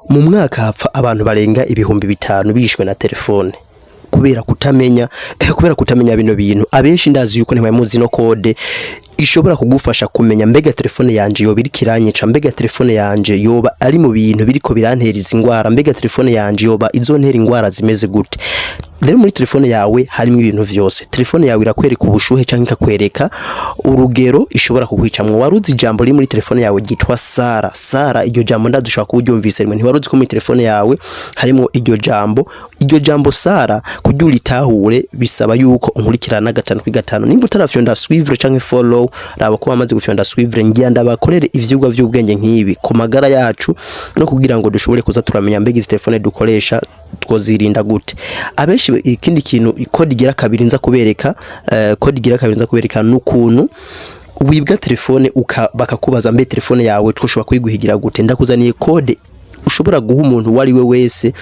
mu mwaka hapfa abantu barenga ibihumbi 5 bishwe na telefone kubera kutamenya bino bintu. Abenshi ndazi yuko ntibamuzi no code ishobora kugufasha kumenya mbega telefone yanje yoba iri kiranyica, mbega telefone yanje yoba ari mu bintu biriko biranteriza ingwara, mbega telefone yanje yoba izontera ingwara zimeze gute. Rero muri telefone yawe harimo ibintu vyose. Telefone yawe irakwereka ubushuhe canke ikakwereka urugero ishobora kugwicamwe. Waruzi ijambo riri muri telefone yawe gitwa Sara. Iryo jambo ndadushaka kubyumvise rimwe. Ntiwaruzi ko muri telefone yawe harimo iryo jambo Sara kugira uritahure bisaba yuko unkurikirana 5 nimba utarafyonda suivre canke follow raba ko bamaze gufyonda suivre ngiye ndabakorere ivyigwa vy'ubwenge nk'ibi ku magara yacu no kugira ngo dushobore kuza turamenya mbega izi telefone dukoresha twozirinda gute. Abenshi ikindi kintu code igira kabiri nza kubereka n'ukuntu wibwa telefone bakakubaza mbe telefone yawe twoshobora kuyiguhigira gute. Ndakuzaniye code ushobora guha umuntu wari we wese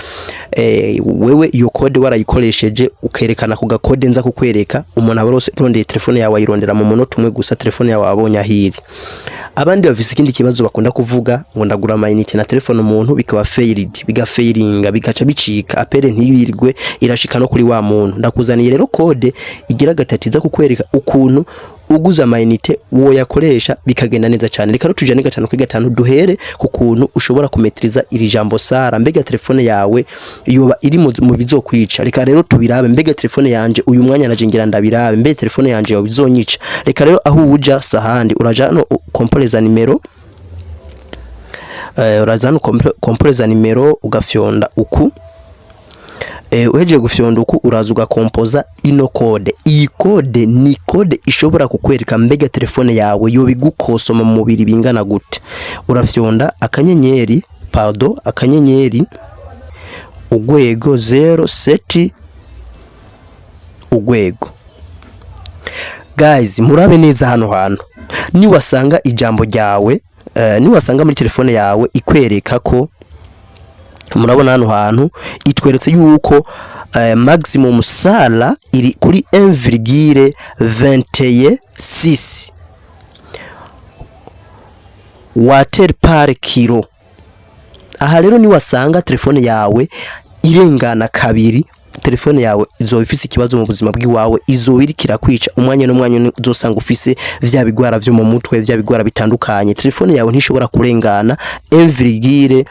wewe iyo code warayikoresheje ukerekana ku gakode nza kukwereka umuntu abarose rondeye telefone yawe ayirondera mu munota umwe gusa telefone yawe abonye ahiri. Abandi bafise ikindi kibazo bakunda kuvuga ngo ndagura amayinite na telefone umuntu bikaba failed bigafailinga bigaca bicika apere ntiyirirwe irashika no kuri wa muntu. Ndakuzaniye rero code igira gatatiza kukwereka ukuntu uguza amayinite wo yakoresha bikagenda neza cyane. Reka no tujane 5 duhere ku kuntu ushobora kumetriza iri jambo Sara mbega telefone yawe yoba iri mu bizokwica. Reka rero tubirabe mbega telefone yanje uyu mwanya naje ngira ndabirabe mbega telefone yanje yoba bizonyica. Reka rero aho uja sahandi uraja no komporeza nimero ugafyonda uku uheje gufyonda uku uraza ugakompoza ino code. Iyi code ni code ishobora kukwereka mbega telefone yawe yo bigukosoma mu mubiri bingana gute. Urafyonda akanyenyeri ugwego 07 ugwego. Guys murabe neza hano ni wasanga ijambo ryawe ni wasanga muri telefone yawe ikwereka ko murabona hano hantu itweretse yuko maximum sala iri kuri 1,26 water par kilo. Aha rero ni wasanga telefone yawe irengana kabiri telefone yawe izoba ifise ikibazo mu buzima bw'iwawe izobirikira kwica umwanya n'umwanya uzosanga ufise vya bigwara vyo mu mutwe vya bigwara bitandukanye. Telefone yawe ntishobora kurengana 1,4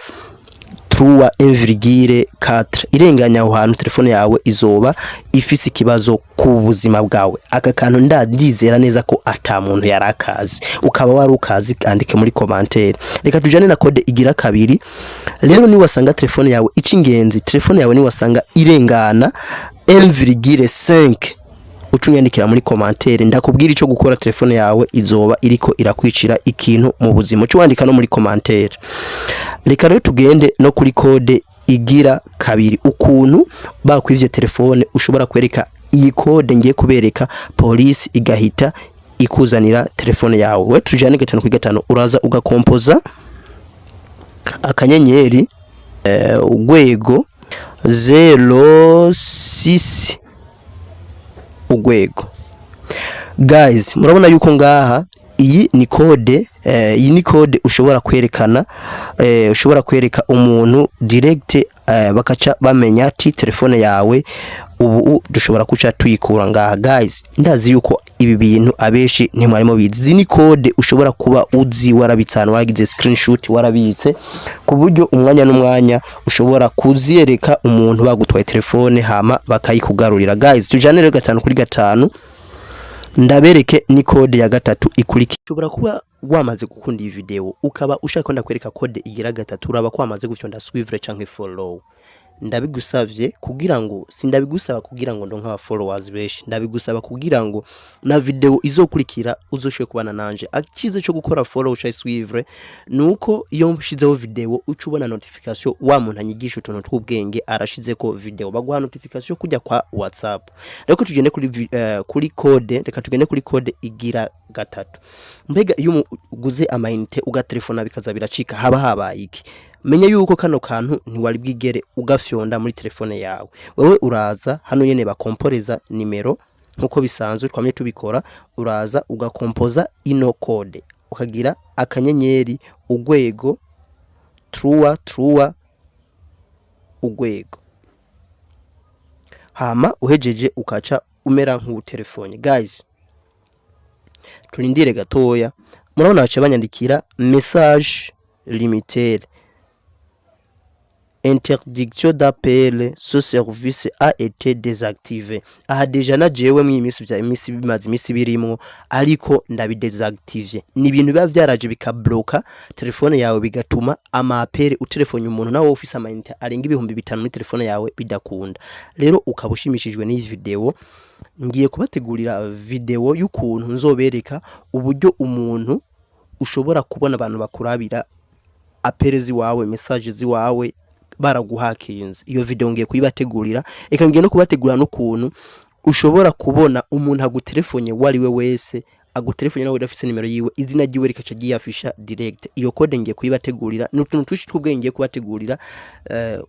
irenganya aho hantu telefone yawe izoba ifise ikibazo ku buzima bwawe. Aka kantu ndizera neza ko ata muntu yarakazi ukaba wari ukazi andike muri commentaire. Reka tujane na code igira kabiri. Rero ni wasanga telefone yawe icingenzi telefone yawe ni wasanga irengana 1,5 ucunyandikira muri commentaire ndakubwira ico gukora telefone yawe izoba iriko irakwicira ikintu mu buzima cyandika no muri commentaire. Reka rero tugende no kuri code igira kabiri ukuntu bakwivye telefone ushobora kwereka iyi code ngiye kubereka police igahita ikuzanira telefone yawe. We tujane 5 uraza ugakompoza akanyenyeri ugwego 06 ugwego. Guys murabona yuko ngaha iyi ni code ushobora kwerekana ushobora kwereka umuntu direct bakaca bamenya ati telefone yawe ubu dushobora kuca tuyikura ngaha. Guys ndazi yuko ibi bintu abeshi ntimwarimo bizi. Ni code ushobora kuba uzi warabitsana waragize screenshot warabitse ku buryo umwanya n'umwanya ushobora kuziereka umuntu bagutwaye telefone hama bakayikugarurira. Guys tujane rero 5 ndabereke ni code ya 3 ikuriki. Ushobora kuba wamaze gukunda iyi video ukaba ushaka ko ndakwereka code igira 3 uraba ko wamaze gufyonda suivre canke follow. Ndabigusavye kugira ngo sindabigusaba kugira ngo ndonka followers beshi, ndabigusaba kugira ngo na video izokurikira uzoshoye kubana nanje. Akize cyo gukora follow cha suivre nuko iyo mshizeho video ucubona notification wa muntu anyigisha utuntu tw'ubwenge arashize ko video baguha notification kujya kwa WhatsApp. Reko tugende kuri code, reka tugende kuri code igira 3. Mbega iyo uguze amayinite ugaterefona bikaza biracika haba habaye iki? Menya yuko kano kantu ntiwari bwigere ugafyonda muri telefone yawe. Wewe uraza hano nyene bakomporeza nimero nkuko bisanzwe twamye tubikora. Uraza ugakompoza ino code ukagira akanyenyeri ugwego truwa urwego, hama uhejeje ukaca umera nk'utelefone. Guys, turindire gatoya, murabona baca banyandikira message limité, interdiction d'appel, ce service a été désactivé. Aha deja na jewe mw'imisi bya imisi bimaze imisi birimo ariko ndabidesactive. Ni ibintu biba byaraje bikabloka telefone yawe bigatuma ama appel utelefone umuntu nawe ufise amayinite arenga 5,000 muri telefone yawe bidakunda. Rero ukabushimishijwe n'iyi video, ngiye kubategurira video y'ukuntu nzobereka uburyo umuntu ushobora kubona abantu bakurabira appel ziwawe, messages ziwawe baraguhakinze. Iyo video ngiye kuyibategurira, eka ngiye no kubategura n'ukuntu ushobora kubona umuntu agutelefone wari we wese, agutelefone nawe udafise nimero yiwe, izina ryiwe rikaca giyafisha direct. Iyo code ngiye kuyibategurira n'utuntu tushi tw'ubwenge ngiye kubategurira.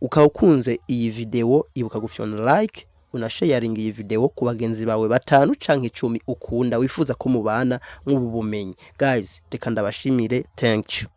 Ukawukunze iyi video ibuka gufyona like, unasharing iyi video ku bagenzi bawe 5 canke 10 ukunda wifuza ko mubana nk'ubu bumenyi. Guys, reka ndabashimire, thank you.